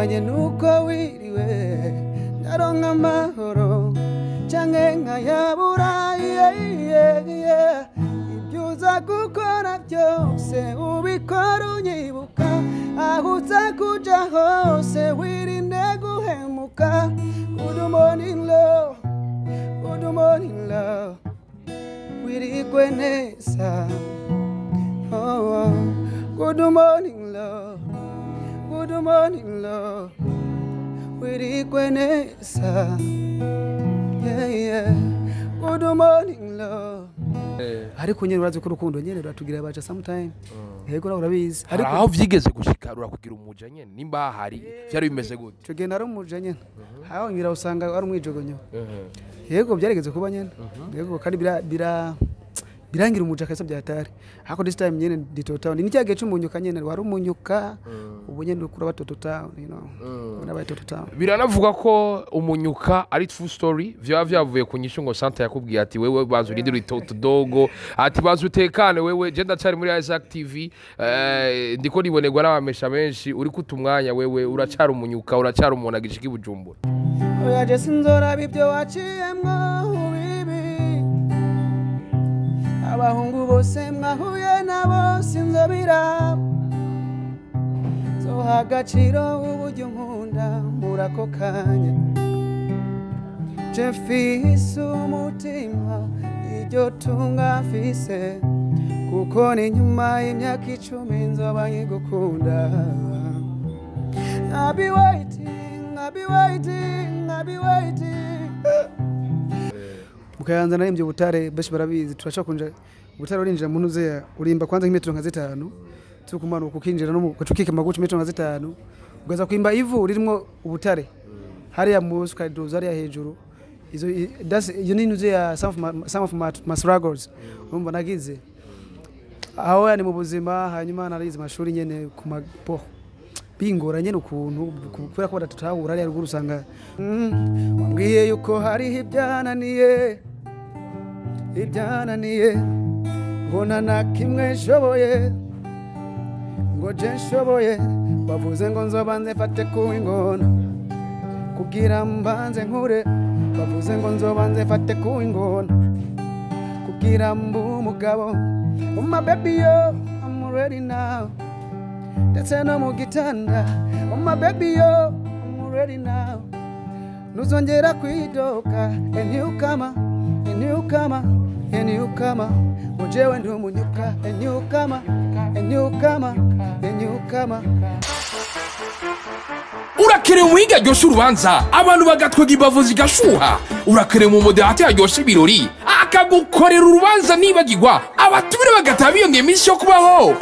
bivanye nuko wiriwe ndaronka amahoro canke nkayabura ibyo uza gukora byose ubikora unyibuka aho uza kuja hose wirinde guhemuka good morning love wirigwe neza good morning love wirigwe neza good morning love ariko nyene urazi ko urukundo nyene ratugira baca sometime yego nawe urabizi ariko aho vyigeze gushika urakugira umuja nyene nimba hari vyari bimeze gute cyo genda ari umuja nyene aho ngira usanga ari umwijogonyo yego byarigeze kuba nyene yego kandi birangira umuja kasa byatari hako this time nyene ditotown ni cyage cyumunyuka nyene wari umunyuka ubu nyene ukura batoto town n'abatoto town biranavuga ko umunyuka ari true story vyavuye ku nyisho Santa yakubwiye ati wewe bazo rindi ritoto dogo ati bazo utekane wewe je ndacari muri isaactv ndiko nibonerwa n'abamesha benshi uri kutumwanya wewe uracara umunyuka uracara umuntu agishika ibujumbura oya je sinzora bibyo waciyemwo abahungu bose mwahuye nabo sinzobira zoha agaciro uburyo nkunda murako kanya je mfise umutima iryo tunga mfise kuko ni nyuma y'imyaka 10 nzoba nkigukunda I'll be waiting Mukayanza narimye butare beshi barabizi turacha kunja butare urinjira mu ntuze urimba kwanza nk'imetero nka 5 tukumanuka ukinjira no mucukike maguci metero nka 5 ugaza kwimba ivu ririmo ubutare hariya musuka doza hariya hejuru izo you need ntuze ya some of my struggles umva nagize aho yani mu buzima hanyuma narize mashuri nyene ku mapo bingora nyene ukuntu kubera ko badatahura ari ruguru usanga wambwiye yuko hari ibyananiye ngo nta kimwe nshoboye ngo je nshoboye bavuze ngo nzobanze fate ku ingona kugira mbanze nkure bavuze ngo nzobanze fate ku ingona kugira mbu umugabo my baby yo I'm ready now ndetse no mu gitanda my baby yo I'm ready now nuzongera kwidoka and you come ujewe ndi umunyuka and you come urakere mu higa ryosha urubanza abantu bagatwega imbavu zigashuha urakere mu moderateur yaryosha ibirori akagukorera urubanza nibagirwa abatumire bagataha biyongeye iminsi yo kubaho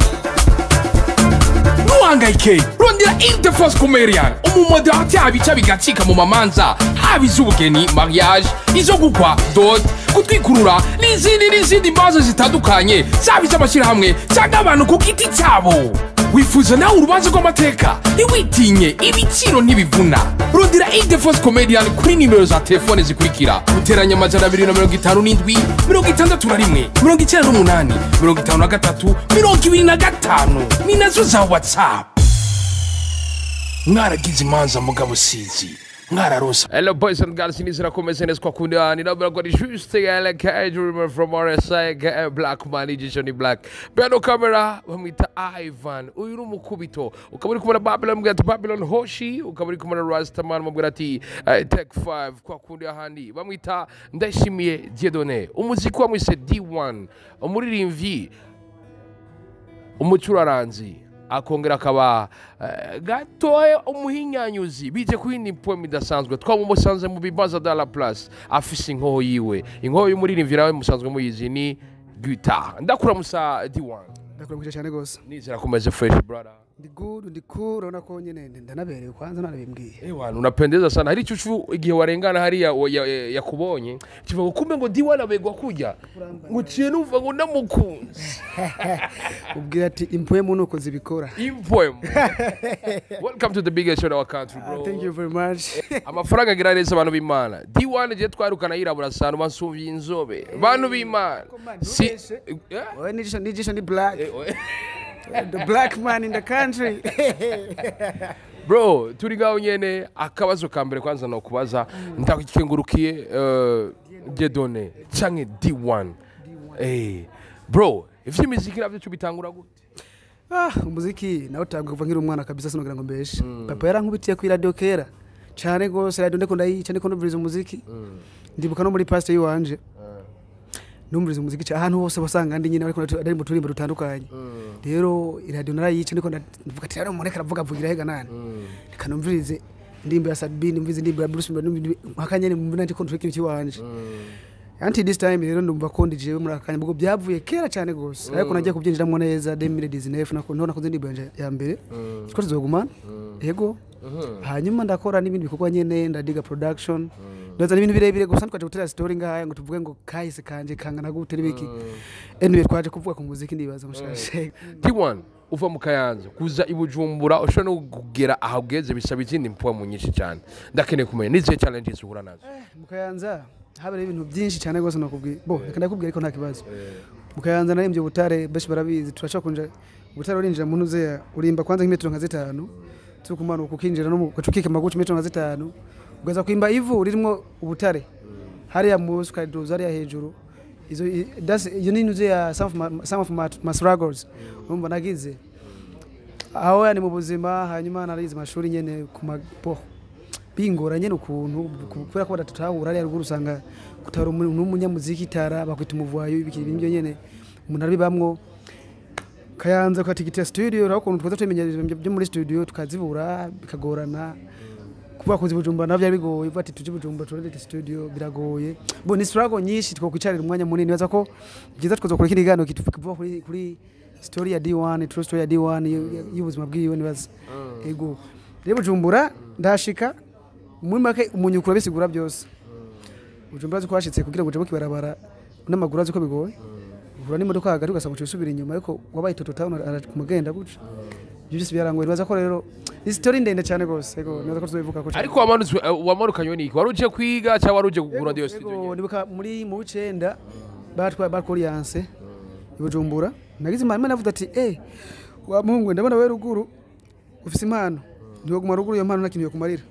Nuangayike, rondera the first comedian, umumoderateur abica bigacika mu mamanza, haba iz'ubugeni, mariage, izo gukwa, dot, kutwikurura, n'izindi mbazo zitandukanye, zaba iz'amashyirahamwe cyangwa abantu ku giti cyabo. Wifuza nawe urubanza rw'amateka, ntiwitinye, ibiciro ntibivuna. Rondera the first comedian kuri nimero za telefone zikurikira. Uteranya amajana 257, 61, 98, 53, 25. Ni nazo za WhatsApp. Mwaragize imanza mugabo sizi. Ngararosa. Hello boys and girls, inizira komeze neza kwa kundi ni nabura kwa juste yale ka from RSI Black Man Johnny Black. Beno camera bamwita Ivan. Uyu ni umukubito. Ukaburi kumana Babylon mugati Babylon Hoshi, ukaburi kumana Rastaman mugati Tech 5 kwa kundi ahandi. Bamwita Ndashimiye Dieudonné. Umuziki wa mwise D1. Umuririmvyi. Umucuraranzi. Akongera akaba gatoye umuhinyanyuzi bije kwindi poem idasanzwe twamumusanze mu bibaza de la place afise inkoho yiwe inkoho y'umuririmvira we musanzwe muyizi ni guitar ndakura musa D1 ndakura cyane gose nizera komeze fresh brother ndi good ndi cool urabona ko nyene ndanaberewe kwanza narabimbwiye wana unapendeza sana hari icucu igihe warengana hari yakubonye kivuga kumbe ngo D1 abegwa kujya nguciye numva ngo ndamukunze ubwira ati impoem nuko zibikora impoem welcome to the biggest show in our country bro thank you very much amafaranga agira neza abantu b'Imana D1 je twarukana yirabura sana bansumvye inzobe bantu b'Imana si oye nijisho ni black the black man in the country bro turi ngaho nyene akabazo ka mbere kwanza no kubaza ndakikengurukiye Dieudonné canke D1 bro ivy'imiziki navyo cubitangura gute umuziki nawe utabwa kuva nkiri umwana kabisa sinogira ngo mbeshe papa yarankubitiye ku radio kera cyane gose radio ndeko ndayica ndiko ndumviriza umuziki ndibuka no muri pastor yiwanje numviriza umuziki cyane ahantu hose basanga ndi nyine ariko ari mu turimbo dutandukanye rero iradio narayica ndiko ndavuga ati rero mureka ravuga vugira hega nani kanumvirize ndimbo ya Sabine mvize ndimbo ya Bruce makanyene mu bintu ndiko ndikira kiwanje anti this time rero ndumva ko ndije muri akanya bwo byavuye kera cyane gose ariko nagiye kubyinjiramo neza 2019 nako nakoze ndimbo ya mbere twari zogumana yego hanyuma ndakora n'ibindi bikorwa nyene ndadiga production ndaza n'ibintu birebire gusa twaje gutera story ngahaya ngo tuvuge ngo kahise kanje kangana gute n'ibiki anyway twaje kuvuga ku muziki ndibaza mushashe D1 uva mu Kayanza kuza ibujumbura ushobora no kugera ahageze bisaba izindi mpwa mu nyinshi cyane ndakeneye kumenya nize challenges uhura nazo mu Kayanza habere ibintu byinshi cyane gose nakubwiye reka ndakubwira ariko nta kibazo mu Kayanza narembye ubutare beshi barabizi turacha kunja ubutare urinjira mu ntuze urimba kwanza nk'imetero nka 5 tukumanuka ukinjira no ukacukika maguci metero nka 5 ugaza kwimba ivu ririmo ubutare hariya musu kadidoza hariya hejuru izo you need to ya some of my struggles umva nagize aho yani mu buzima hanyuma narize amashuri nyene ku mapo bingora nyene ukuntu kubera ko badatahura hariya ruguru usanga kutara umunyamuziki tara bakwita umuvwayo ibikiri binyo nyene umuntu arabibamwo Kayanza kwa tigite studio raho kuntu twaza tumenyereza byo muri studio tukazibura bikagorana kuba kuzi Bujumbura navyo bigoye bati tuje Bujumbura turende studio biragoye bo ni struggle nyinshi twokwicarira umwanya munini baza ko byiza twaza kuri kindi gano kituvuga kuri story ya D1 true story ya D1 y'ubuzima bwiwe nibaza ego rero Bujumbura ndashika muri make umunyukura bisigura byose Bujumbura kwashitse kugira ngo je mukibarabara n'amaguru azi ko bigoye uhura n'imodoka hagati ugasanga ucisubira inyuma ariko wabaye tototown kumugenda guca byose byarangoye baza ko rero story ndende cyane gose ego naza ko tuzobivuga ko ariko wamanukanywe niki waruje kwiga cyangwa waruje kugura ndiyo studio ego ndibuka muri mu 9 batwa bakoriyanse ibujumbura nagize imana navuga ati wa muhungu ndabona we ruguru ufise impano ndiho guma ruguru yo mpano nakintu yo kumarira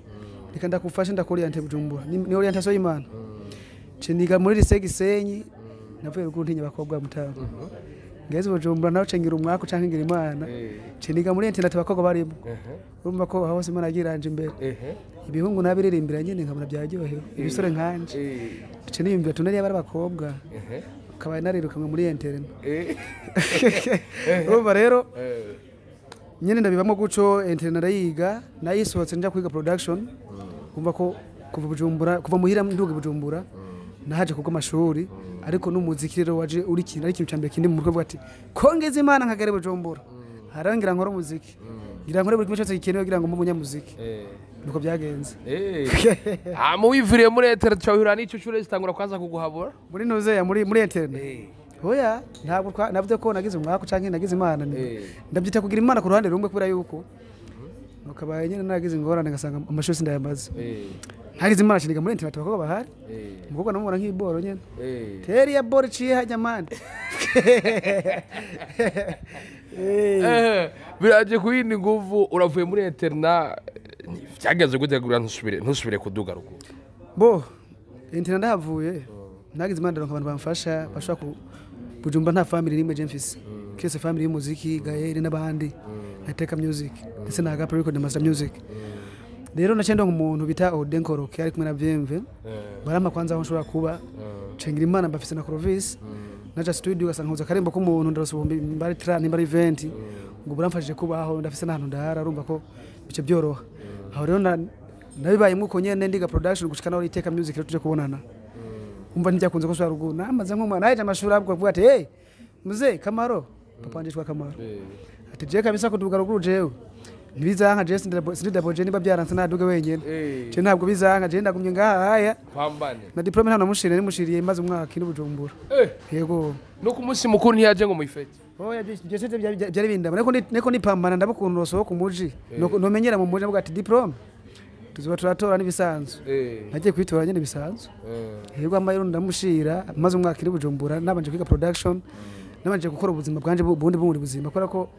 reka ndakufasha ndakoriyante Bujumbura ni orientation y'imana ceniga muri Gisenyi navuye ruguru ntinya bakobwa mutaho ngeze Bujumbura naho cengira umwaka canke ngira imana ceniga muri internet bakobwa barimo urumva ko aho se imana agiranje imbere ibihungu nabiririmbira nyene nkabona byaryohewe ibisore nkanje ceniyumvira tunari abari bakobwa kabaye narirukanwe muri internet urumva rero nyene ndabibamo guco internet arayiga nayisohotse nja kwiga production umva ko kuva Bujumbura kuva muhira nduge Bujumbura nahaje kuko amashuri ariko n'umuziki rero waje uri kintu ari kintu cyambere kindi mu rugo ati kongeza imana nkagere Bujumbura harangira nkora umuziki ngira nkore buri kimwe cyose gikenewe kugira ngo mbe umunyamuziki nuko byagenze mu wivuriye muri internet cyahura n'icyo chure zitangura kwaza kuguhabura muri noze ya muri internet hoya ntabwo navuze ko nagize umwaka canke nagize imana ndabyita kugira imana ku ruhande rumwe kubera yuko nukabaye nyene nagize ingorane ngasanga amashosi ndayamaze hagize imana ciniga muri internet bakobwa bahari mukobwa namubona nk'iboro nyene teri ya boro ciye hajya mande biraje kuyindi nguvu uravuye muri internet byageze gutegura ntusubire kuduga rugo bo internet ndahavuye nagize imana abantu bamfasha bashaka Bujumbura nta family rimwe je mfise kese family y'umuziki Gael n'abandi nateka music ndetse na Agapa record master music rero nacendo nk'umuntu bita Odenkoro ari kumwe na Bienve barama kwanza aho nshobora kuba cengira imana mbafise na Clovis naja studio gasankuza karembo ko umuntu ndarasubumbi mbari tra nimbari event ngo buramfashije kubaho ndafise n'ahantu ndahara urumva ko bice byoroha aho rero nabibaye muko nyene ndiga production gushika naho iteka music rero tuje kubonana umva ntibyakunze ko swara rugo namaze nk'umwana aje amashuri abwo avuga ati muze Kamaro papa njishwa Kamaro ati je kabisa kuduga ruguru jewe ntibizanka je sindaboje niba byaranse naduga wenyene je ntabwo bizanka je ndagumye ngahaya pambane na diplome nta namushire nimushiriye maze umwaka indi Bujumbura yego no ku munsi mukuru ntiyaje ngo muyifete oya je byari bindaba neko nipambana ndabukunda roso ku muji no menyera mu muji avuga ati diplome tuziba turatora n'ibisanzwe nagiye kwitora nyene bisanzwe yego amayiro ndamushira maze umwaka iri Bujumbura nabanje kwiga production nabanje gukora ubuzima bwanje bundi buzima kora ko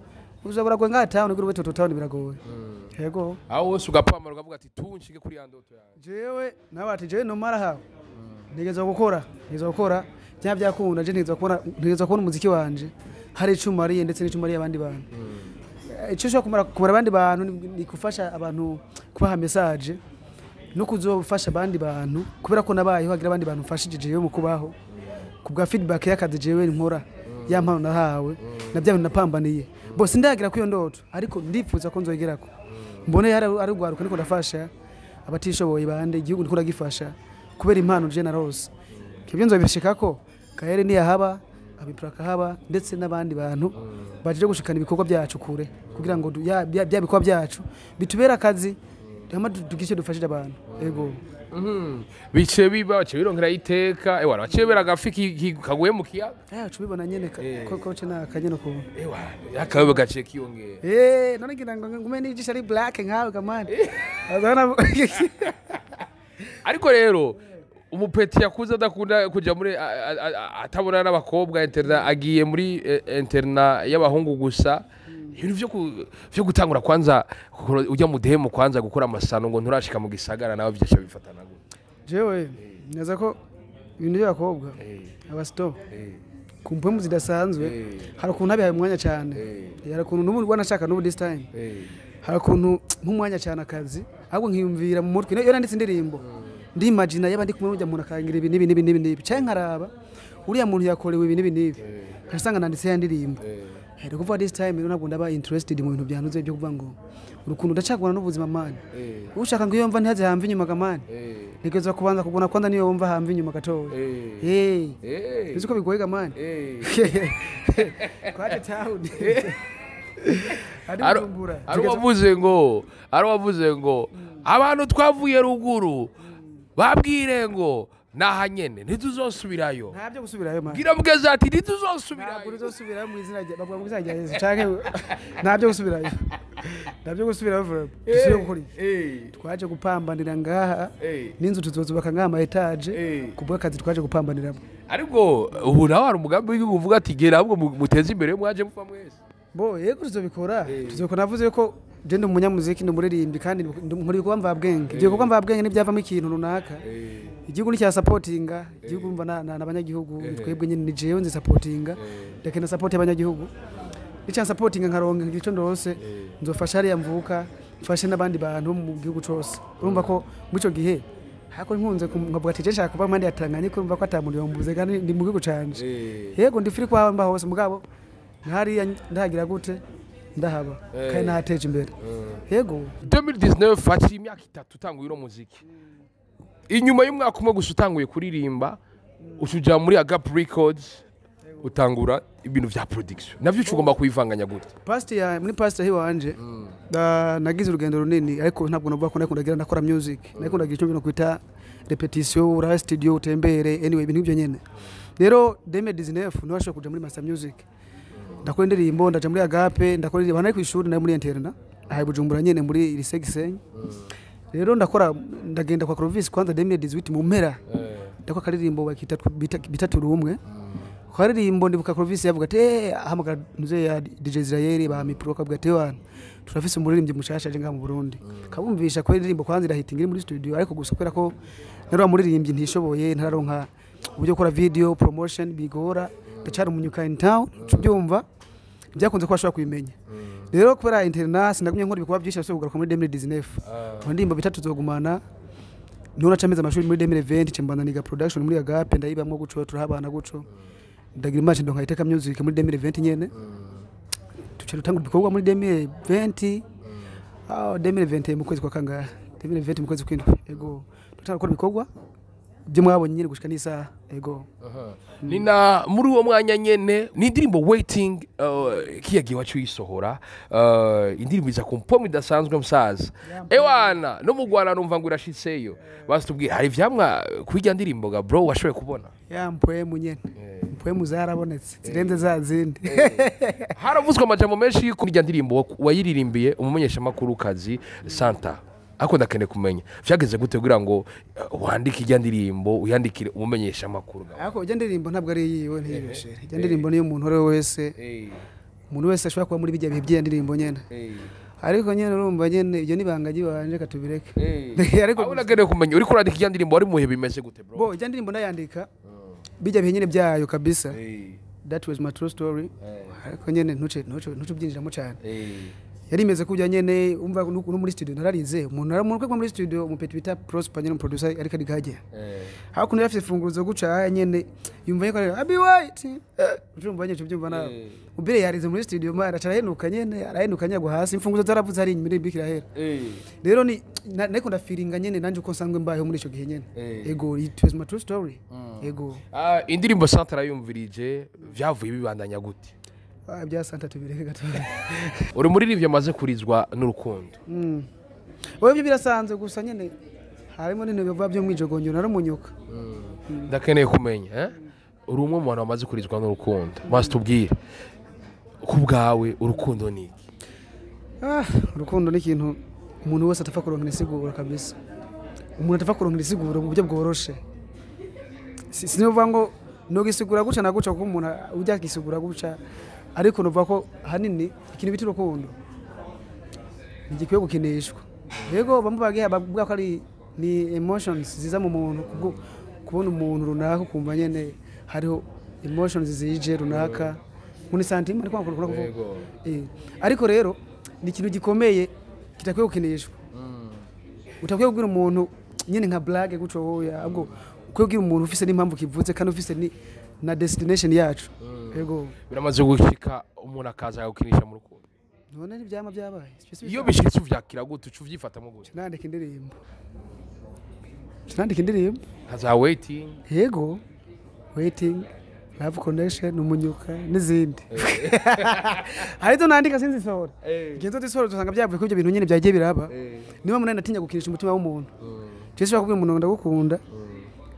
uzabura gwe ngataho niguru beto town biragoye yego aho wose ugapamara ukavuga ati tunshike kuri ya ndoto yawe jewe nabati jewe no mara hawe nigeza gukora cyangwa byakunda je nigeza kubona umuziki wanje hari icuma ari ndetse n'icuma ari abandi bantu icyo cyo kumara abandi bantu ni gufasha abantu kubaha message no kuzofasha abandi bantu kubera ko nabayeho hagira abandi bantu mfashije jewe mu kubaho kubwa feedback y'akazi jewe nkora yampano nahawe nabyo napambaniye bose ndagira ko iyo ndoto ariko ndipfuza ko nzogerako mbone ari gwaruka niko ndafasha abatishoboye bande igihugu ndiko ndagifasha kubera impano je narose kibyo nzobishikako kahere ni yahaba abipraka haba ndetse n'abandi bantu baje gushikana ibikorwa byacu kure kugira ngo bya bikorwa byacu bitubera akazi hama tugishe dufashije abantu ego bice biba birongera iteka ewa bacebera gafiki kaguye mu kiyaga cubibona nyene ko cena kanyene ko ewa yakabe gace kiyongera none ngira ngo ngume nijisha ari black nkawe kamani azana ariko rero umupeti yakuze adakunda kujya muri atabona n'abakobwa interna agiye muri interna y'abahungu gusa ibintu byo gutangura kwanza ujya mu demo kwanza gukora amasano ngo nturashika mu gisagara nawe byashya bifatana gute jewe neza ko ibintu by'abakobwa abasto kumpemu zidasanzwe hari ukuntu abihaye umwanya cyane hari ukuntu n'ubu wanashaka n'ubu this time hari ukuntu nk'umwanya cyane akazi ahubwo nkiyumvira mu mutwe iyo nanditse indirimbo ndi imagine yabandi kumwe n'ujya muntu akangira ibi nibi cyane nkaraba uriya muntu yakorewe ibi nibi nkasanga nanditse ya ndirimbo rero kuva this time rero nabwo ndaba interested mu bintu byanuze byo kuvuga ngo urukundo ndacagwana n'ubuzima mani ushaka ngo iyo mva ntihaze hamva inyuma kamani nigeza kubanza kugona kwanda niyo wumva hamva inyuma gatoya bizuko bigoye kamani kwaje town ari wavuze ngo abantu twavuye ruguru babwire ngo naha nyene ntituzosubirayo ntabyo gusubirayo man gira mugeza ati ntituzosubirayo ntabwo uzosubirayo mu izina rya bagwa mu izina rya Yesu canke ntabyo gusubirayo vuba dusubire gukora twaje gupambanira ngaha n'inzu tuzozubaka ngaha ama etage kubwa akazi twaje gupambaniramo ariko ubu nawe hari umugambi w'igihugu uvuga ati gera ahubwo muteze imbere mwaje mupfa mwese yego tuzobikora navuze ko je ndi umunyamuziki ndi muririmbi kandi nkuri kuba mvabwenge ibyo kuba mvabwenge n'ibyavamo ikintu runaka igihugu nicya supportinga igihugu mva n'abanyagihugu twebwe nyine ni jewe nzi supportinga ndeke na support y'abanyagihugu nicya supportinga nkaronka igico ndose nzofasha ari yamvuka mfashe n'abandi bantu mu gihugu cyose urumva ko muri cyo gihe hako nkunze nkavuga ati je nshaka kuba mandi yatanganye ko urumva ko atamuntu yombuze kandi ndi mu gihugu canje yego ndi free kwa mba hose mugabo ntari ndagira gute ndahaba kandi nateje imbere yego 2019 fati imyaka 3 utanguye ino muziki inyuma y'umwaka umwe gusa utanguye kuririmba usuja muri Agap Records utangura ibintu vya production navyo ugomba kuyivanganya gute muri past hiwanje nagize urugendo runini ariko ntabwo navuga ko nakundagira nakora music nakundagira icyo bino kwita repetition ura studio utembere anyway ibintu byo nyene rero 2019 nabasha kuja muri master music ndakora indirimbo ndaje muri Agape ndakora indirimbo nari ku ishuri nari muri interna ahaye Bujumbura nyene muri lycée Gisenyi rero ndagenda kwa Clovis kwanza 2018 mu mpera ndakora karirimbo bakita bitatu umwe karirimbo ndibuka Clovis yavuga ati hamagara nuze ya DJ Israel ba mipro kavuga ati wana turafise umuririmbyi mushasha je nga mu Burundi kabumvisha ko indirimbo kwanza irahitinga muri studio ariko gusa kwera ko nari umuririmbyi ntishoboye ntararonka uburyo gukora video promotion bigora ndacari umunyuka in town cyubyumva byakunze ko ashobora kwimenya rero kubera international nagumye nkora ibikwa byinshi byo kugaruka muri 2019 ndimbo bitatu zogumana none acameza amashuri muri 2020 cembana niga production muri Agape ndayibamwe guco turahabana guco ndagira image ndonka iteka music muri 2020 nyene tucero tangu bikorwa muri 2020 2020 mu kwezi kwa kanga 2020 mu kwezi kw'indwi yego tutakora bikorwa byo mwabonye nyine gushika nisa ego nina muri uwo mwanya nyene ni indirimbo waiting kiyagiye wacu yisohora indirimbo iza kumpomo idasanzwe musaza ewana no mu Rwanda numva ngo irashitseyo basitubwira hari vyamwa kwijya ndirimbo ga bro washoye kubona mpwemu nyene mpwemu zarabonetse zirenze za zindi haravuzwe amajambo menshi ku kwijya ndirimbo wayiririmbiye umumenyesha makuru kazi Santa ako ndakene kumenya vyageze gute kugira ngo wandike ijya ndirimbo uyandikire umumenyesha makuru ako ijya ndirimbo ntabwo ari yiwe ntibeshere ijya ndirimbo niyo umuntu ore wese umuntu wese ashobora kuba muri bijya bihe by'indirimbo nyene ariko nyene urumva nyene ibyo nibanga giwanje katubireke ariko unagereye kumenya uri kurandika iya ndirimbo wari muhe bimeze gute bro bo ijya ndirimbo ndayandika bijya bihe nyene byayo kabisa that was my true story ariko nyene ntuce byinjiramo cyane yari imeze kujya nyene umva no muri studio nararize umuntu aramuntu kwa muri studio umupeti bita Prosper nyene producer ariko adikaje hakuno yafite funguruzo guca nyene yumva yako abi white urumva nyene byumva na ubire yarize muri studio mara arahenuka nyene arahenuka nyago hasi imfunguzo zaravuze ari inyuma bikira hera rero ni neko nda feelinga nyene nanje uko nsanzwe mbaye muri ico gihe nyene ego it was my true story ego indirimbo Santara yumvirije vyavuye bibandanya gute bya Santa tubireke gato uri muri rivyo maze kurizwa n'urukundo oyo byo birasanzwe gusa nyene harimo nene biva byo mwijogonyo narumunyuka ndakeneye kumenya uri umwe mu bantu bamaze kurizwa n'urukundo maze tubwire ku bwawe urukundo ni iki urukundo ni ikintu umuntu wese atafa kuronka isiguro kabisa umuntu atafa kuronka isiguro mu buryo bworoshe sinivuga ngo no gisigura guca na guca ko umuntu ujya gisigura guca ariko nuva ko hanini ikintu biti urukundo nigikwiye gukinishwa yego bamubagiye babwa ko ari ni emotions ziza mu muntu kubona umuntu runaka kumva nyene hariho emotions zije runaka muri sentiment ariko akora kuvuga ariko rero ni ikintu gikomeye kitakwiye gukinishwa utakwiye kubwira umuntu nyene nka blague guco hoya ahubwo ukwiye kubwira umuntu ufise n'impamvu kivuze kandi ufise ni na destination yacu yego biramaze gushika umuntu akaza gukinisha mu rukundo none ni byama byabaye iyo bishitse uvyakira gute ucuvyifatamo gute nandika indirimbo haza waiting yego waiting love connection umunyuka n'izindi ariko nandika sinzi sora genzo disoro dusanga byavuye ko ibyo bintu nyene byagiye biraba niba munani natinya gukinisha umutima w'umuntu cyese bakubwira umuntu ndagukunda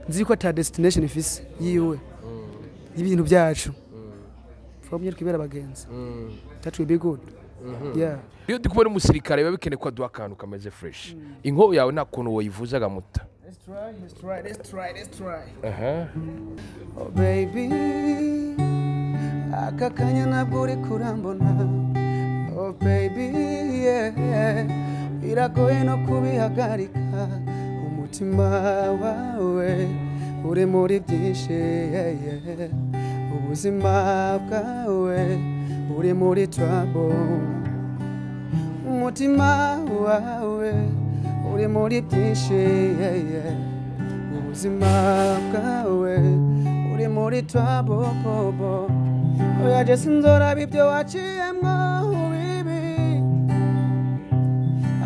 nzi ko ata destination ifise yiwe y'ibintu byacu from your kubera bagenzi that will be good yeah iyo dikubona umusirikare biba bikene ko aduha akantu kameze fresh inko yawe nta kuntu woyivuzaga muta let's try oh baby akakanya nabwo uri kurambona oh baby yeah iragoye no kubihagarika umutima wawe uri muri byinshi ubuzima bwawe uri muri trouble umutima wawe uri muri byinshi ubuzima bwawe uri muri trouble oya je sinzora bibyo waciyemwo bibi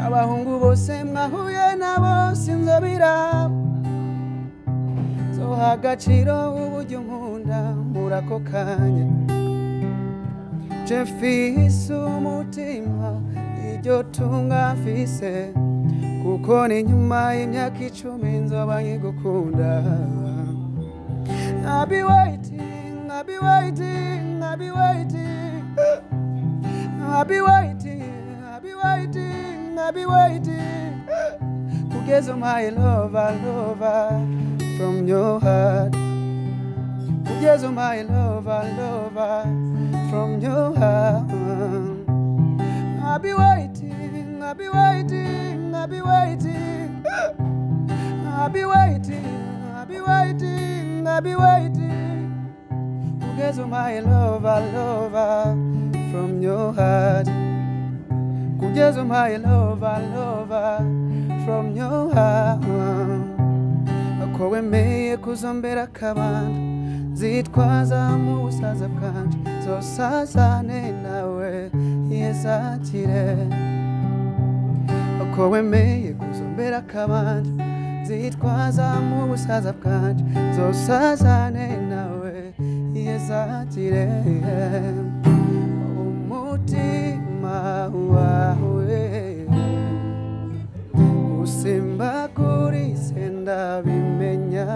abahungu bose mwahuye nabo sinzobira agaciro uburyo nkunda murako kanya je mfise umutima iryo tunga mfise kuko ni nyuma y'imyaka 10 nzoba nkigukunda I'll be waiting kugeza my lover from your heart kugeza my lover from your heart I'll be waiting kugeza my lover from your heart kugeza my lover from your heart ko wemeye kuzombera kabanda zitwaza mu busaza bwanje zosazane nawe yesakire ko wemeye kuzombera kabanda zitwaza mu busaza bwanje zosazane nawe yesakire umutima wawe usimba kuri senda bimenya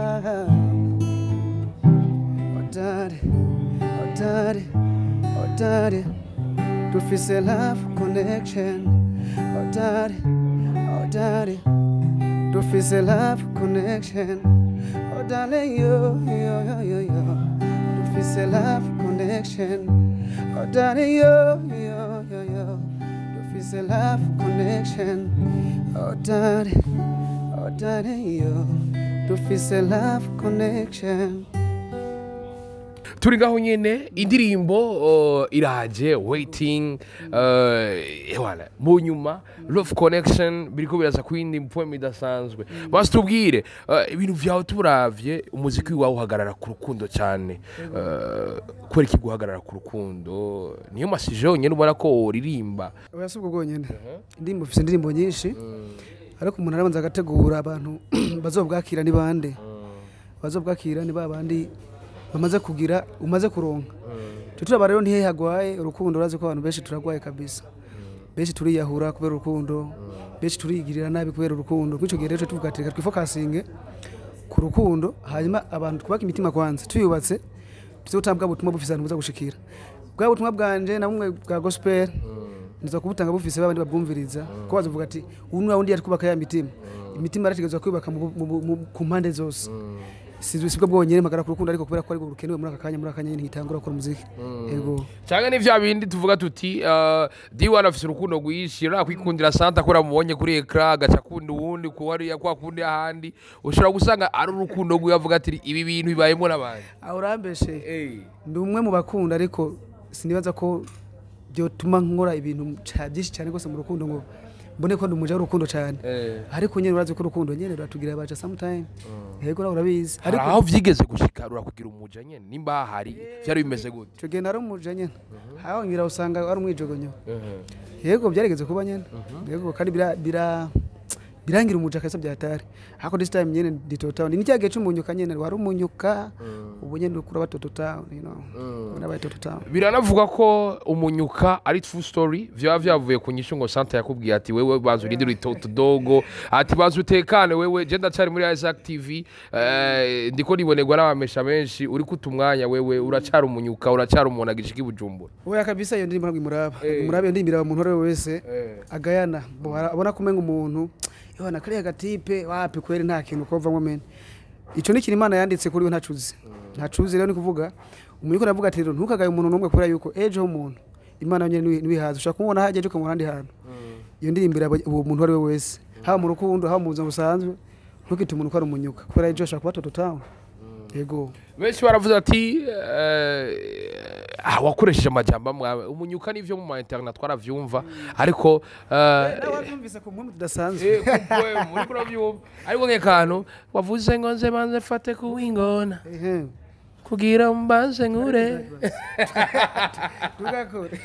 odare dufise love connection odare dufise love connection odare yo dufise love connection odare yo dufise love connection. Oh daddy yo, dufise love connection. turi ngaho nyene indirimbo iraje waiting ewana mu nyuma love connection biriko biraza kwindi mpweme idasanzwe basi tubwire ibintu vyawe turavye umuziki wawe uhagarara ku rukundo cyane kwera iki guhagarara ku rukundo niyo masije nyene ubona ko uririmba oya subwo bwonyene indirimbo mfise indirimbo nyinshi ariko umuntu arabanza agategura abantu bazobwakira ni bande bazobwakira ni babandi bamaze kugira umaze kuronka turaba rero ntihe hagwaye urukundo urazi ko abantu benshi turagwaye kabisa benshi turiyahura kubera urukundo benshi turigirira nabi kubera urukundo kwico gihe rero tuvugatireka twifokasinge ku rukundo hanyuma abantu twubaka imitima kwanza tuyubatse tuzotambwa butumwa bufise abantu buza gushikira bwa butumwa bwanje na bumwe bwa gospel nizo kubutanga bufise babandi babwumviriza ko bazovuga ati uyu wundi yari kubaka ya imitima arategezwa kwibaka ku mpande zose sibwo bwonyene magara ku rukundo ariko kubera ko ari urukenewe muri akanya nyine hitangura gukora muziki yego cyangwa ni vya bindi tuvuga tuti D1 afise urukundo gwishira kwikundira Santa akora mubonye kuri ekra gaca kundi wundi ko ari yakwa kundi ahandi ushobora gusanga ari urukundo gwe yavuga ati ibi bintu bibayemo nabandi urambeshe ndi umwe mu bakunda ariko sinibaza ko byo tuma nkora ibintu byinshi cyane gose mu rukundo ngo mbone ko ndumuja urukundo cyane ariko nyene urazi ko urukundo nyene ratugira baca sometime yego urabizi ariko aho vyigeze gushika kugira umuja nyene nimba hari byari bimeze gute cyo genda ari umuja nyene aho ngira usanga ari umwijogonyo yego byarigeze kuba nyene yego kandi birangira umuja kasa byatari hako this time nyene ndi total ni cyage cy'umunyuka nyene wari umunyuka ubu nyene ukura batoto town unabaye total biranavuga ko umunyuka ari true story vyavuye ku nyisho ngo Santa yakubwiye ati wewe bazo urindira itoto dogo ati bazo utekane wewe je ndacari muri isaactv ndiko nibonerwa n'abamesha benshi uri kutumwanya wewe uracari umunyuka uracari umuntu agishiki Bujumbura oya kabisa iyo ndimo murabe ndimbira umuntu wese agayana abona kumenga umuntu Yohana kariya gatipe wapi kweri nta kintu kovamwe men ico ni Imana yanditse kuri we ntacuzi rero ni kuvuga umuyiko navuga ati rero ntukagaye umuntu numwe kubera yuko ejo umuntu Imana nyene nibihaza ushaka kumubona haje cyo kumurandi hantu iyo ndimbira uwo muntu ari we wese ha mu rukundo ha mu buzima busanzwe ntukite umuntu ko ari umunyuka kubera ejo ashaka kuba total yego benshi baravuze ati wakoresheje amajambo mwawe umunyuka n'ivyo mu internet twaravyumva ariko wavyumvise ku muntu tudasanzwe muri kuravyumva ariko nk'akantu wavuze ngo nze banze fate ku wingona kugira mbanze nkure tugakore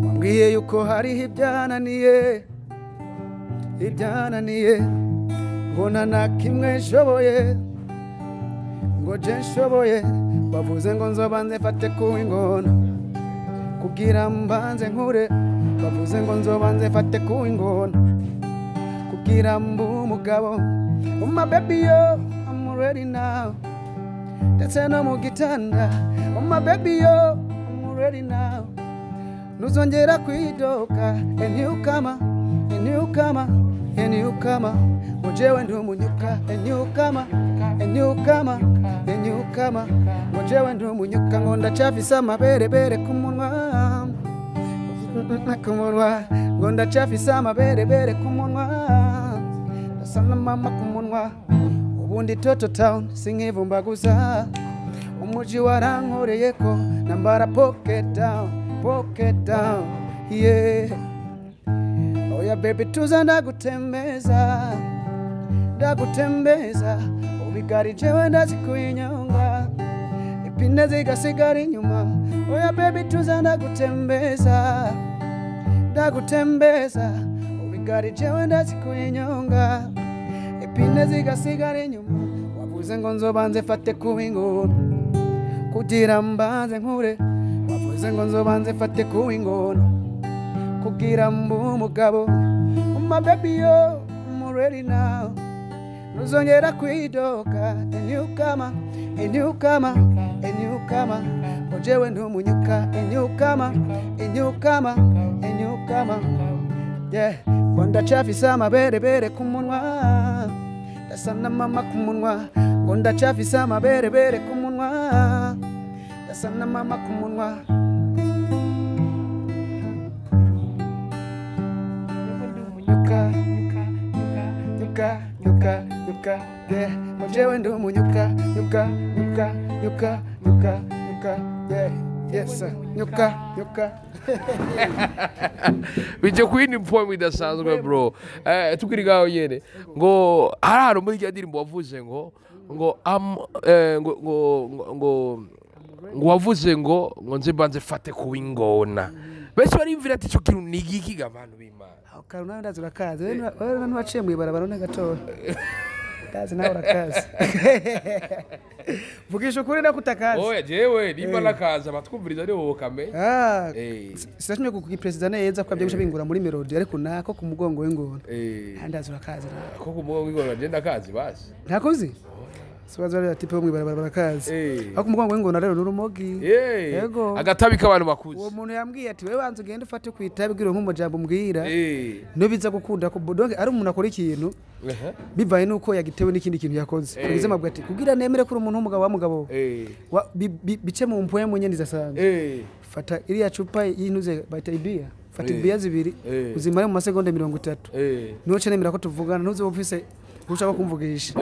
wambwiye yuko hariho ibyananiye mbona na kimwe nshoboye ngo je nshoboye bavuze ngo nzobanze fate ku ingona kugira mbanze nkure bavuze ngo nzobanze fate ku ingona kugira mbu umugabo my baby yo I'm ready now ndetse no mu gitanda my baby yo I'm ready now nuzongera kwidoka and you come Mojewe ndu munyuka and you come Mojewe ndu munyuka ngonda chafisa mabere kumunwa ngonda chafisa mabere kumunwa sana mama kumunwa ubundi toto town singivumbaguza umuji warankoreyeko nambara pocket down yeah oya baby tuza ndagutembeza ubigarije wenda zikuinyonga ipine zigasigara inyuma oya baby tuza ndagutembeza ubigarije wenda zikuinyonga ipine zigasigara inyuma wavuze ngo nzobanze fate ku ingona kugira mbanze nkure wavuze ngo nzobanze fate ku ingona kugira mbu umugabo my baby yo I'm ready now nuzongera kwidoka and you come ojewe ndu munyuka and you come yeah gonda chafisa amabere kumunwa ndasana mama kumunwa gonda chafisa amabere kumunwa munwa ndasa na mama ku munwa nyuka nyuka nyuka nyuka yeah mojewe ndo munyuka nyuka nyuka nyuka nyuka nyuka yeah yes nyuka nyuka bijye kwini point idasanzwe bro tukirigaho nyene ngo hararo muri rya ndirimbo wavuze ngo wavuze ngo nze banze fate kuwingona bese barimvira ati cyo kintu nigiki gabantu b'Imana karuna ndazi urakaze wewe nwaciye mu ibarabara none gatora kazi nawe urakaze vugisha ukuri nakutakaze oya jewe nimba nakaza batwumviriza ari wowe kame sinashimye kukipresida neza ko byagusha bingura muri melody ariko nako ku mugongo w'ingona ndazi urakaze ko ku mugongo w'ingona je ndakazi basi ntakozi sibaza ari atipe mu ibarabara barakaze ako mugongo w'ingona rero nurumogi yego agatabi k'abantu bakuze uwo muntu yambwiye ati wewe banze ugende ufate kwitabi bwiro nk'umujambo mbwira no biza gukunda ko donc ari umuntu akora ikintu bivaye nuko yagitewe n'ikindi kintu yakoze kugize mabwa ati kugira nemere ko umuntu w'umugabo wa mugabo bice mu mpoye mu nyeni zasanzwe fata iriya cupa y'intuze bayita ibiya fata ibiya zibiri uzimare mu masegonda 30 niho cenemera ko tuvugana ntuze ufise ushaka kumvugisha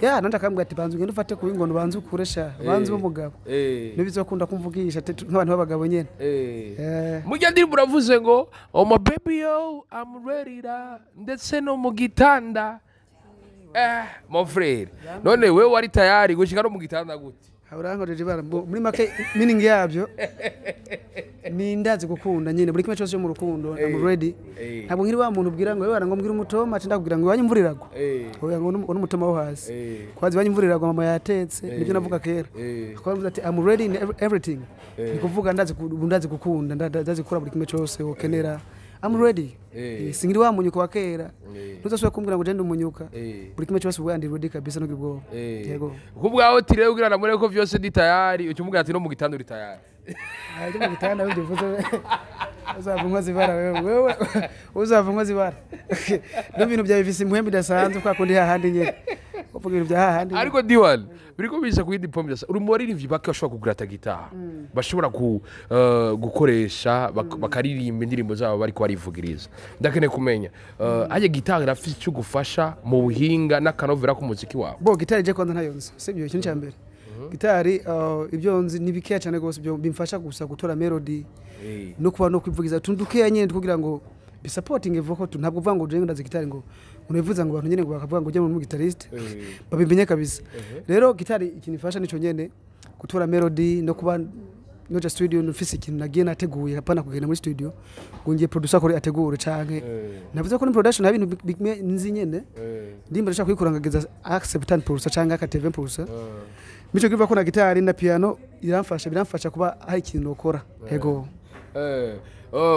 ya nanda kambwa ati banze ugende ufate kuwingono banze ukuresha banze umugabo nibizokunda kumvugisha nk'abantu b'abagabo nyene mujya ndirimbo uravuze ngo oh my baby yo I'm ready da ndetse no mu gitanda mon frère none wewe wari tayari gushika no mu gitanda gute urankoreje bara muri make meaning yabyo ni ndazi gukunda nyine buri kimwe cyose mu rukundo I'm ready ntabwo nkiri wa muntu ubwira ngo wewe barangomwira umutoma ati ndakubwira ngo wanyimvurirago oya ngo n'umutoma wo hasi kwazi wanyimvurirago mama yatetse nibyo navuga kera kwavuze ati I'm ready in everything nikuvuga ndazi gukunda ndazi gukora buri kimwe cyose wokenera I'm ready singiri wa munyuko wa kera ntuzasubira kumbwira ngo gende umunyuka buri kimwe cyose ubwandi ready kabisa no gibwo yego kubwaho tire ugira namure ko vyose ndi tayari ucyumubwira ati no mu gitanda uri tayari aje mu gitanda uje vuze uzavumwa zibara wewe uzavumwa zibara no bintu bya bifise impwembe dasanzwe kwa kundi hahandi nyene uvugira bya hahandi ariko diwan biriko biza kuyindi pombe dasa urumuri rivyi bakashobora kugurata gitaha bashobora gukoresha bakaririmba indirimbo zabo bari ko barivugiriza ndakene kumenya aje gitaha rafise cyo gufasha mu buhinga n'akanovera ku muziki wabo bo gitari je kwanza ntayonze sibyo ikintu cyambere gitari ibyo nzi nibikeya cyane gose byo bimfasha gusa gutora melody no kuba no kwivugiza tundukeya nyene kugira ngo bi supporting vocal ntabwo uvuga ngo jenga ndazi gitari ngo unevuza ngo abantu nyene ngo bakavuga ngo ujye mu guitarist babimenye kabisa rero gitari ikintu ifasha nico nyene gutora melody no kuba no just studio no fisi ikintu nagiye nateguye hapana kugenda muri studio ngiye producer ko ategura canke navuze ko ni production habintu nzi nyene ndimba ndashaka kwikurangageza acceptant producer canke aka TV producer mico kiva ko na gitari na piano biramfasha kuba hari ikintu ukora yego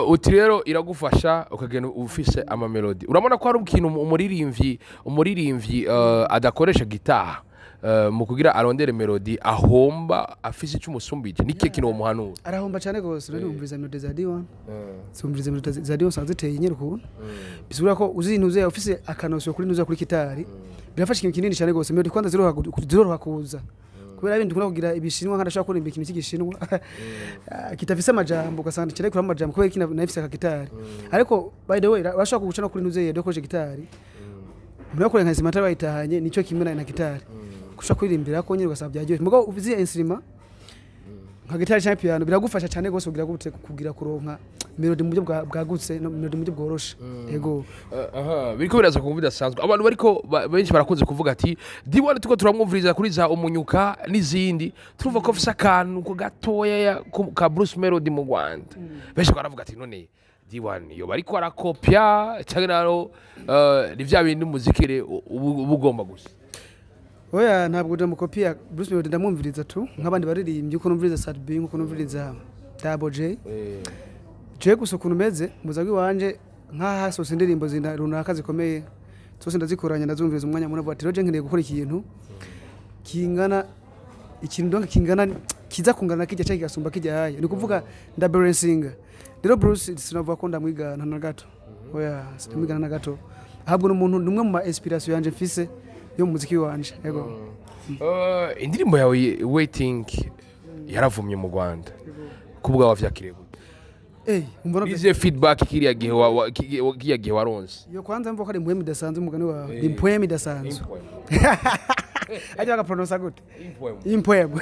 uti rero iragufasha ukagenda ufise ama melody urabona ko hari ikintu umuririmvyi adakoresha gitaha mu kugira arondere melody ahomba afise icyo umusumbije nike kintu umuhanura arahomba cyane gose rero umviriza melody za D1 umviriza melody za D1 sanziteye nyene ukuntu bisubira ko uzintuze ufise akanosyo kuri ntuza kuri gitari birafasha ikintu kinini cyane gose melody kwanza ziroha kuza kubera ibindi kuna kugira ibishinwa nkadashaka kurimba ikintu cy'igishinwa kitafise amajambo ugasanga cyane kuri amajambo kubera ikintu nafise aka gitari ariko by the way urashaka gucana kuri ntuze yede koje gitari muri ko nkazi matara bayitahanye nico kimwe na gitari kusha kuririmbira ko nyine ugasaba byagiye mugo uvize instrument nka gitari cyangwa piano biragufasha cyane gose kugira gute kugira kuronka melody mu buryo bwagutse no melody mu buryo bworoshe yego biriko biraza kumva bidasanzwe abantu bariko benshi barakunze kuvuga ati diwana tuko turamwumviriza kuri za umunyuka n'izindi turuva ko fisa kantu ko gatoya ka Bruce Melody mu Rwanda benshi baravuga ati none diwana yo bariko arakopya cyangwa naro ni vya bindi muzikire ubugomba gusa oya ntabwo ndamukopia Bruce Melody ndamwumviriza tu nk'abandi baririmbye uko numviriza Sad B uko numviriza Double J je gusa ukuntu meze muzagi wanje nkaha sose indirimbo runaka zikomeye zose ndazikoranya ndazumviriza umwanya muri ati roje nkeneye gukora ikintu kingana ikintu donc kingana kiza kungana kijya cyangwa kigasumba kijya haye ni kuvuga ndabalancinga rero Bruce sinavuga ko ndamwigana na gato oya ndamwigana na gato ahubwo n'umuntu numwe mu inspiration yanje mfise yo muziki wanje yego indirimbo yawe waiting yaravumye mu Rwanda kubwa wavyakire umbona ize feedback kiriya gihe waronse yo kwanza mvuga ko ari impwemu idasanzwe umugani wawe impwemu idasanzwe ajya bagapronounce gute impwemu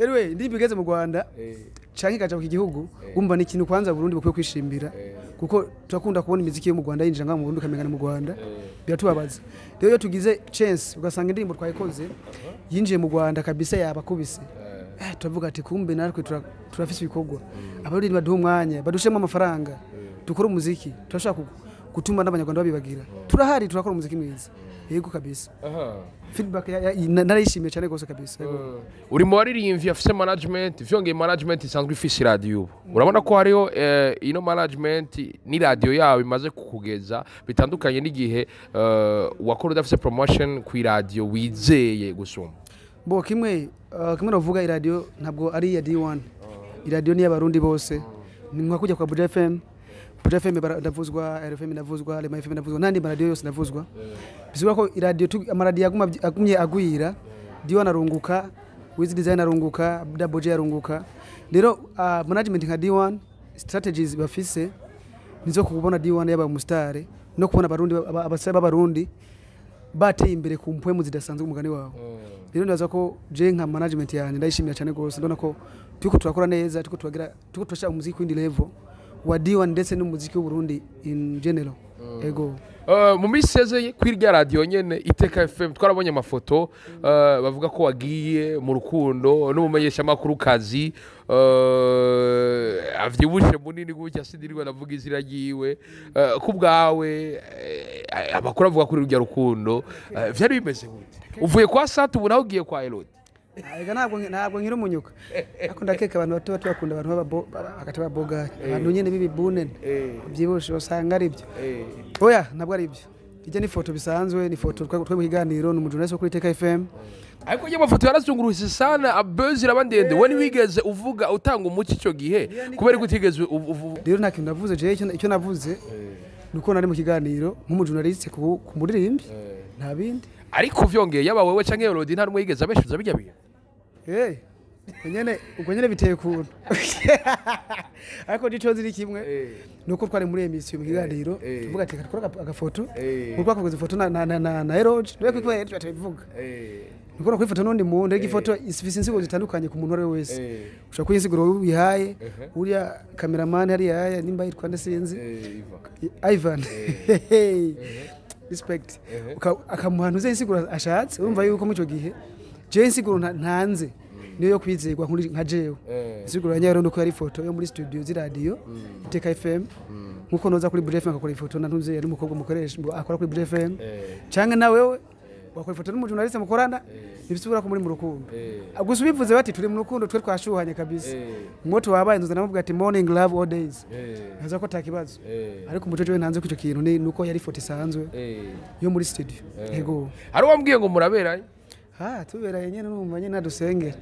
anyway indirimbo igeze mu Rwanda canke ikaja ku gihugu umva ni ikintu kwanza Burundi bukwiye kwishimbira kuko turakunda kubona imiziki yo mu Rwanda yinjira ngaho mu Burundi kamengana mu Rwanda biratubabaza rero iyo tugize chance ugasanga indirimbo twayikoze yinjiye mu Rwanda kabisa yabakubise turavuga ati kumbe natwe turafise ibikorwa abaruri baduha umwanya badushemo amafaranga dukora umuziki turashaka gutuma n'abanyarwanda babibagira turahari turakora umuziki mwiza yego kabisa feedback narayishimiye cyane gose kabisa uri mu baririmbyi afise management vyongeye management isanzwe ifise radio urabona ko hariho ino management ni radio yawe imaze kukugeza bitandukanye n'igihe wakora udafise promotion ku radio wizeye gusoma bo kimwe navuga iradio ntabwo ari ya D1 iradio ni y'abarundi bose ni nka kujya kwa Buja FM ndavuzwa RFM ndavuzwa Lema FM ndavuzwa nandi radio yose ndavuzwa bisubira ko iradio amaradi agumye agwira D1 arunguka Wiz Design arunguka Double J arunguka rero management nka D1 strategies bafise nizo kubona D1 yaba mustare no kubona abarundi abasaba b'abarundi bateye imbere ku mpwemu zidasanzwe umugani wawe rero ndaza ko je nka management yanjye ndayishimira cyane gose ndona ko tuko turakora neza tuko turashaka umuziki w'indi level wa D1 ndetse n'umuziki w'u Burundi in general ego mu miseze kwirya radio nyene Iteka FM twarabonye amafoto bavuga ko wagiye mu rukundo n'umumenyesha makuru kazi avyibushe munini gutya sidirirwa navuga izira yiwe kubwawe abakora avuga kuri urya rukundo vyari bimeze gute uvuye kwa Satu ubu ugiye kwa Elod ega ntabwo nkiri umunyuka ako ndakeka abantu bato bakunda abantu bakataba boga abantu nyene bibibunene byibushe usanga ari byo oya ntabwo ari byo ije ni foto bisanzwe ni foto twe mu kiganiro n'umujurnalist wo kuri Iteka FM ariko iyo mafoto yarazunguruse sana abuzz irabandende wani wigeze uvuga utanga umuci cyo gihe kubera gutigeze rero nta kintu navuze je icyo navuze nuko nari mu kiganiro nk'umujurnalist ku muririmbi nta bindi ariko vyongeye yaba wewe canke Elodie nta rumwe yigeze abeshuza bijya bihe ubwo nyene biteye kuntu ariko dico ziri kimwe nuko twari muri emission mu kiganiro tuvuga ati kakora agafoto nuko twakoze ifoto na Eroge niwe kwikwe tutabivuga nuko nakora ifoto n'undi muntu ifoto ifise insigo zitandukanye ku muntu wese ushaka kuyisigura wihaye uriya cameraman hari yaya nimba yitwa ndasinzi Ivan respect akamuhanuza insiguro ashatse urumva yuko mu cyo gihe je insiguro ntanze niyo kwizegwa nka jewe insiguro yanyaro nuko yari foto yo muri studio zi radio Iteka FM nkuko noza kuri Buja FM akora ifoto nantuze yari umukobwa mukoresha akora kuri Buja FM canke nawe wakora ifoto n'umujurnalist mukorana ibisubira ko muri mu rukundo gusa bivuze bati turi mu rukundo twe twashuhanye kabisa mwoto wabaye nzoza namubwira ati morning love all days naza ko takibazo ariko umuco je ntanze kuco kintu ni nuko yari foto isanzwe yo muri studio yego hari wambwiye ngo muraberanye tuberanye nyene numva nyene nadusengera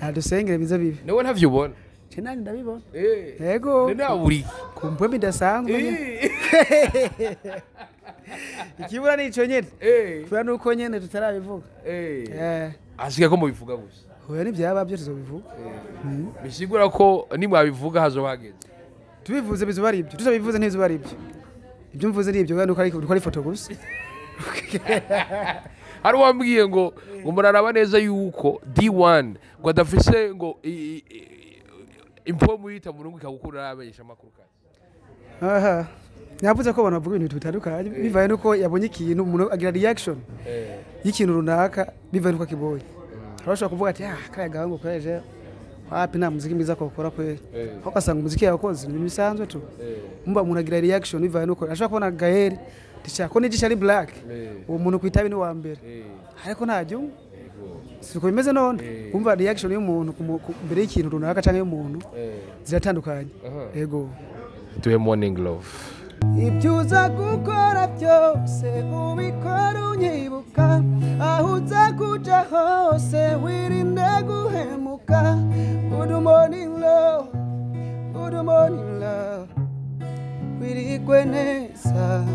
nadusengera biza bibi newe ntavyubona Chenani ndabibona yego nena uri kumpwe bidasanzwe ikibura ni ico nyene kubera nuko nyene tutarabivuga asiga ko mubivuga gusa hoya nivyaba byo tuzobivuga bisigura ko nimwabivuga hazobageze tubivuze bizobari ibyo tuzabivuze ntizobari ibyo ibyo mvuze ni ibyo kandi uko ari foto gusa hari wambwiye ngo muraraba neza yuko D1 ngo adafise ngo impo muyita murungu ikagukura abesha makuru kazi navuze ko abantu bavuga ibintu bitandukanye bivaye nuko yabonye ikintu umuntu agira reaction y'ikintu runaka bivaye nuko akibonye arashobora kuvuga ati kaya gahango kwaje wapi nta muziki mwiza kokora kwe ukasanga umuziki yakoze ni bisanzwe tu mba umuntu agira reaction bivaye nuko ashobora kubona Gael tishako nijisha ari black uwo muntu kwitabi ni wa mbere ariko ntajyo siko bimeze none kumva reaction y'umuntu mbere y'ikintu runaka canke y'umuntu ziratandukanye yego tuwe morning love ibyuza gukora byose ubikora unyibuka aho uza kuja hose wirinde guhemuka good morning love wirigwe neza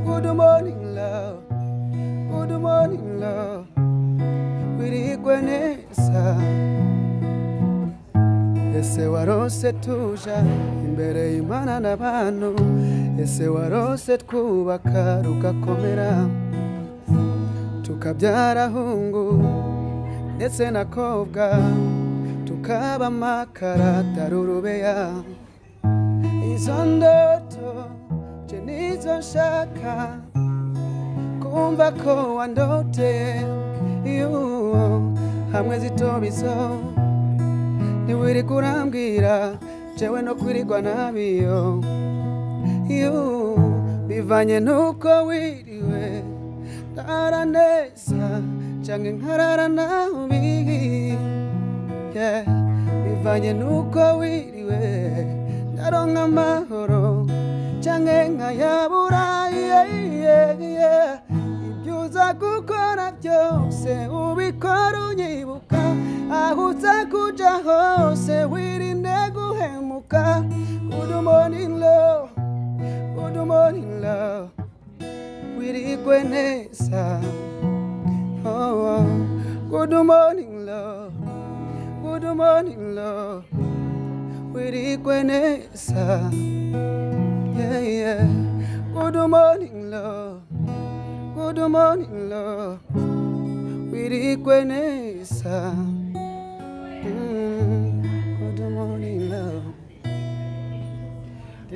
good morning love good morning love wirigwe neza ese warose tuja imbere y'Imana n'abantu ese warose twubaka rugakomera tukabyara hungu ndetse na kobwa tukaba amakara tarurubeya izo ndoto je nizo nshaka kumva ko wandoteye hamwe zitobizo niwiri kurambwira jewe no kwirigwa nabiyo bivanye nuko wiriwe ndara neza canke nkarara nabi bivanye nuko wiriwe ndaronka amahoro canke nkayabura ibyo uza gukora byose ubikora unyibuka aho uza kuja hose wirinde guhemuka good morning love wirigwe neza good morning love wirigwe neza good morning love wirigwe neza good morning love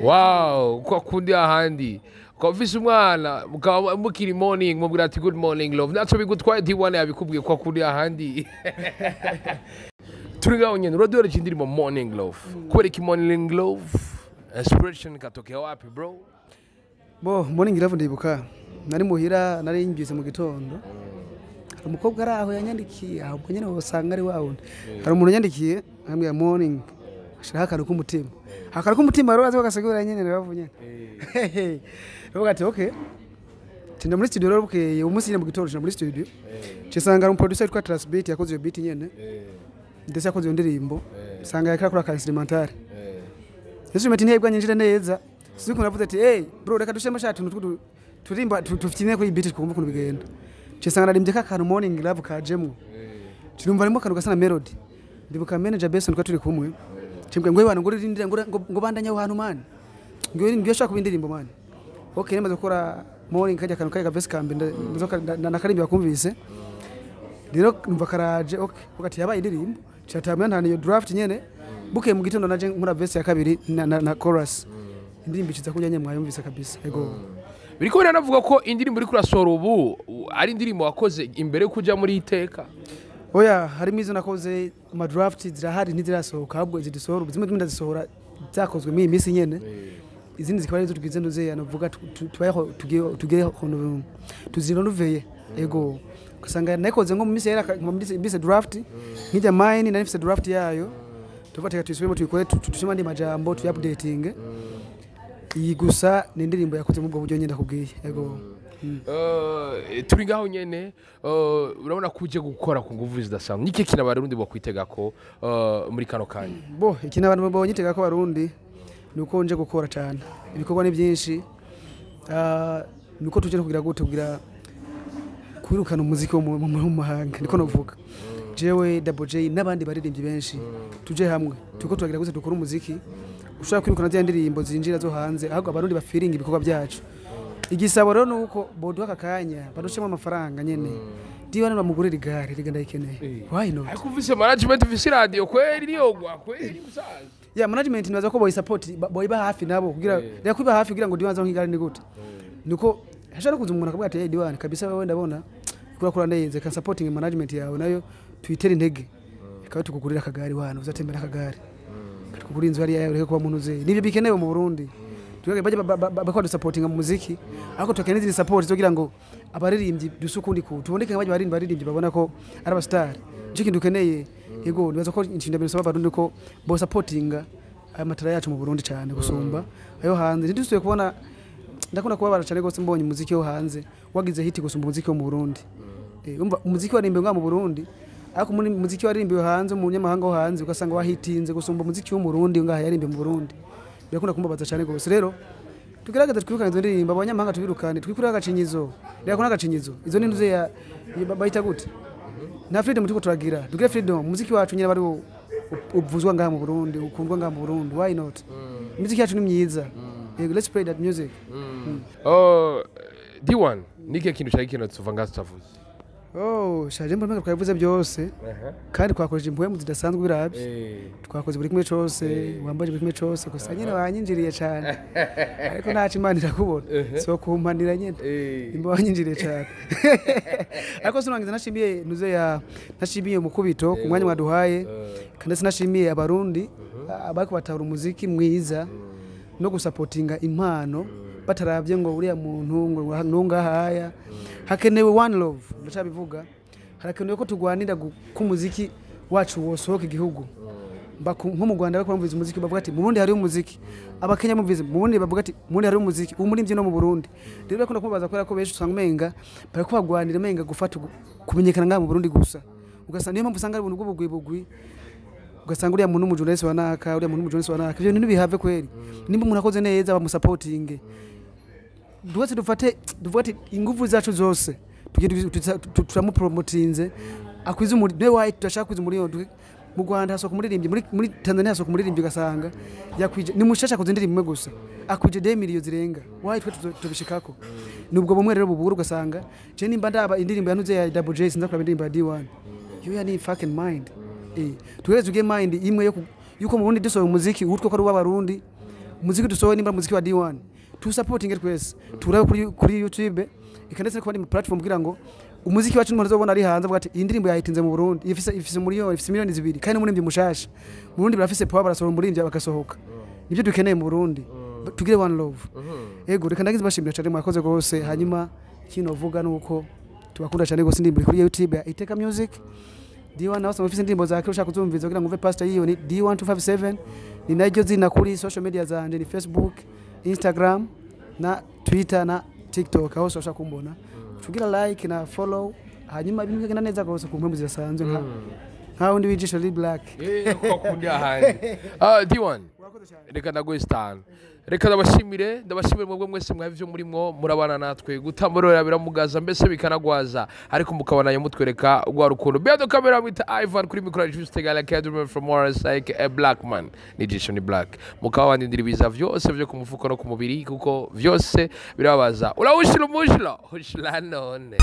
wow kwa kundi ahandi kwa ufise umwana mukaba mukiri morning mubwira ati good morning love natso bigutwaye D1 yabikubwiye kwa kundi ahandi turingaho nyene uradore cindirimo morning love kubera ki morning love inspiration katokea wapi bro morning love ndibuka nari muhira nari ngize mu gitondo hari umukobwa ari aho yanyandikiye aho nyene wasanga ari wawundi hari umuntu yandikiye hamwe ya morning ashaka akantu k'umutima akantu k'umutima rero azi bagasegura nyene bavunye rero ati okay tinda muri studio rero bukeye umunsi nyene mu gitondo muri studio cisanga ari producer kwa Transbeat yakoze iyo beat nyene ndetse yakoze iyo ndirimbo sanga yakora ka instrumental instrument ntiyebwa nyinjira neza siku navuze ati hey bro reka dushema shatu turimba tufitine ko ibiti twumva ukuntu bigenda cisanga narimbye ka kantu morning love kajemwo kirumva arimo kantu gasana melody ndibuka manager Benson kwa turi kumwe cimbwe ngo ibana ngurindira ngo bandanya ahantu man ngo shaka kubindirimbo man okay nemaze gukora morning kajya kantu kaya verse kambe nzoka nakarimbi bakumvise rero numva karaje okay ugati yabaye indirimbo cyatamye ntana iyo draft nyene buke mu gitondo naje nkura verse ya kabiri na chorus indirimbo ikiza kujya nyamwayumvise kabisa yego biriko biranavuga ko indirimbo uri kurasora ubu ari indirimbo wakoze imbere kuja muri iteka oya harimo izo nakoze ama draft zirahari ntizirasohoka ahubwo zidisohora ubuzima bw'inda zisohora zakozwe mu minsi nyene izindi zikaba ari zo tugize nduze yanavuga tubayeho tugiye tuzironuveye yego kusanga nakoze nko mu minsi yera mu minsi draft nkijya mine na nifise draft yayo tuvateka twisubiremo tuyikore tushima andi majambo tu updating iyi gusa ni indirimbo yakoze mu bwo buryo nyenda kubwiye yego turi ngaho nyene urabona kuje gukora ku nguvu zidasanzwe niki kina barundi bo kwitega ko muri kano kanya bo ikina abantu bo nyitega ko barundi nuko nje gukora cyane ibikorwa ni byinshi nuko tuje kugira gutubwira kwirukana umuziki wo mu mahanga niko novuga jewe Double J nabandi baririmbyi benshi tuje hamwe tuko turagira guse dukora umuziki ushaka kwirukana zya ndirimbo zinjira zo hanze ahubwo abarundi bafiringa ibikorwa byacu igisabo rero nuko boduha akanya badushemo amafaranga nyene diwana bamugurira igare rigenda ikeneye why not akuvise management visi radio kweli riyogwa kweli musaza ya management nibaza ko boy support boy ba hafi nabo kugira reka kwiba hafi kugira ngo diwana zo nkigare ni gute nuko hashara kuza umuntu akavuga ati diwana kabisa wewe ndabona kura ndenze ka supporting management yawe nayo twitera intege ikaba tukugurira akagari wana uzatembera akagari tukugurira inzu yari yawe reka kuba muntu ze nibyo bikenewe mu Burundi tuge baje bakora supporting mu muziki ariko tukene izindi support zo kugira ngo abaririmbyi dusukundi ku tuboneke baje baririmbyi babona ko ari abastar cyo kintu keneye yego nibaza ko inshinda bisaba abarundi ko bo supportinga aya matara yacu mu Burundi cyane gusumba ayo hanze ntidusuye kubona ndakunda kubabara cyane gose mbonye umuziki wo hanze wagize hit gusumba umuziki wo mu Burundi umva umuziki warimbe ngwa mu Burundi ariko muri muziki warimbe hanze mu nyamahanga ho hanze ugasanga wahitinze gusumba umuziki wo mu Burundi ngaha yarimbe mu Burundi birakunda kumbabaza cyane gose rero tugerageza twirukane izo ndirimbo abanyamahanga tubirukane twikurira agacinyizo rero kuna agacinyizo izo ni nduze ya bayita gute na freedom tuko turagira tugire freedom muziki wacu nyine bari ubuzwa ngaha mu Burundi ukundwa ngaha mu Burundi why not muziki yacu ni myiza let's play that music D1 nike kintu cyari kintu tuva ngaha tutavuze shaje mbona twavuze byose kandi twakoresha impwemu zidasanzwe birabye twakoze buri kimwe cyose wambaje buri kimwe cyose gusa nyine wanyinjiriye cyane ariko ntaci Imana irakubona so kumpanira nyine imbo wanyinjiriye cyane ariko sinangiza nashimiye nuze ya nashimiye mukubito ku mwanya mwaduhaye kandi sinashimiye abarundi abako batahura umuziki mwiza no gusupportinga impano bataravye ngo uriya muntu ngo nungahaya hakenewe one love ndacabivuga harakenewe ko tugwanira ku muziki wacu wosohoka igihugu nko mu Rwanda bakora umuziki bavuga ati mu Burundi hari umuziki abakenya muvize mu Burundi bavuga ati mu Burundi hari umuziki umurimbyi no mu Burundi rero bakunda kubaza ko benshi usanga menga bari kubagwanira menga gufata kumenyekana ngaha mu Burundi gusa ugasanga niyo mpamvu usanga ari ubuntu bw'ubugwi ugasanga uriya muntu umujurnalist wanaka uriya muntu umujurnalist wanaka ibyo bintu bihave kweri nimba umuntu akoze neza bamusupportinge duwatse dufate ingufu zacu zose turamupromotinze akwiza umuri ne wayi tutashaka kwiza umuri mu Rwanda hasoko muririmbyi muri Tanzania hasoko muririmbyi gasanga yakwije ni mushasha koze ndirimwe gusa akwije 2 million zirenga wayi twe tubishikako nubwo bumwe rero buburu gasanga je nimba ndaba indirimbo yanuze ya Double J sinza kuraba indirimbo ya D1 you yani fucking mind tugereze uge mind imwe yuko mu Burundi dusohoye umuziki utwo ko ari w'abarundi umuziki dusohoye nimba umuziki wa D1 tu supporting twese turabe kuri YouTube ikandetse ko ari platform kugira ngo umuziki wacu n'umuntu azobona ari hanze bwati indirimbo yahitinze mu Burundi ifise miliyoni 2 kandi n'umurimbyi mushasha mu Burundi barafise power barasohora umurimbyi bakasohoka nibyo dukeneye mu Burundi tugire one love ego reka ndagize bashimira cyane mwakoze gose hanyuma kino vuga nuko tubakunda cyane gose indirimbo kuri YouTube ya Iteka Music D1 nawe bafise indirimbo zake ushaka kuzumviza kugira ngo uve pastor yiyo ni D1257 ni naryo zina kuri social media zanje ni Facebook Instagram na Twitter na TikTok aho ushaka kumbona tugira like na follow hanyuma ibintu bigenda neza gose ku mpamvu zirasanzwe nka undi wijisho li black ko kundi ahandi D1 reka ndagoye stan reka ndabashimire mwebwe mwese mwavyo murimo murabana natwe gutamborora biramugaza mbese bikanagwaza ariko mukabanayo mutwereka gwa rukundo bedo camera with Ivan kuri micro just tegala academy from Morris like a black man ni jisho ni black mukabana ndiribiza vyose vyo ku mufuko no ku mubiri kuko vyose birababaza urawushira umushilo ushila none